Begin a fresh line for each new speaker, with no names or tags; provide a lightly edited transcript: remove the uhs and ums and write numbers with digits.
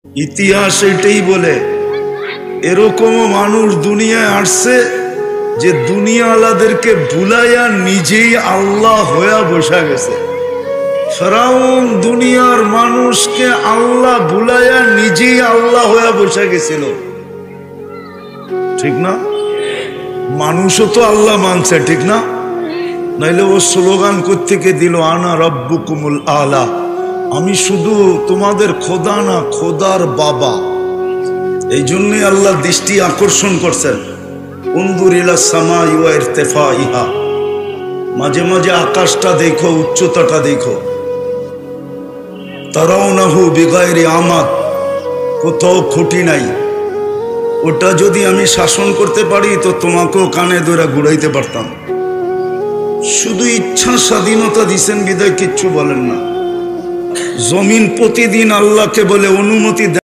ইতিহাস এটাই বলে এরকম মানুষ দুনিয়ায় আসছে যে দুনিয়াওয়ালাদেরকে ভুলাইয়া নিজেই আল্লাহ হয়ে বসা গেছে। ফিরআউন দুনিয়ার মানুষকে আল্লাহ ভুলাইয়া নিজেই আল্লাহ হয়ে বসা গেছিল, ঠিক না? মানুষও তো আল্লাহ মানছে, ঠিক না? নাইলে ও স্লোগান কোত্থেকে দিল, আনা রব্বুকুমুল আলা, আমি শুধু তোমাদের খোদা না, খোদার বাবা। এই জন্যই আল্লাহ দৃষ্টি আকর্ষণ করছেন, উনজুর ইলা সামাই ওয়া ইরতিফাইহা, মাঝে মাঝে আকাশটা দেখো, উচ্চতাটা দেখো। তারাউনাহু বিগাইরি আমাদ, কোথাও খুঁটি নাই। ওটা যদি আমি শাসন করতে পারি তো তোমাকেও কানে ধরে ঘুরাইতে পারতাম। শুধু ইচ্ছা স্বাধীনতা দিছেন বিদায় কিচ্ছু বলেন না। জমিন প্রতিদিন আল্লাহকে বলে অনুমতি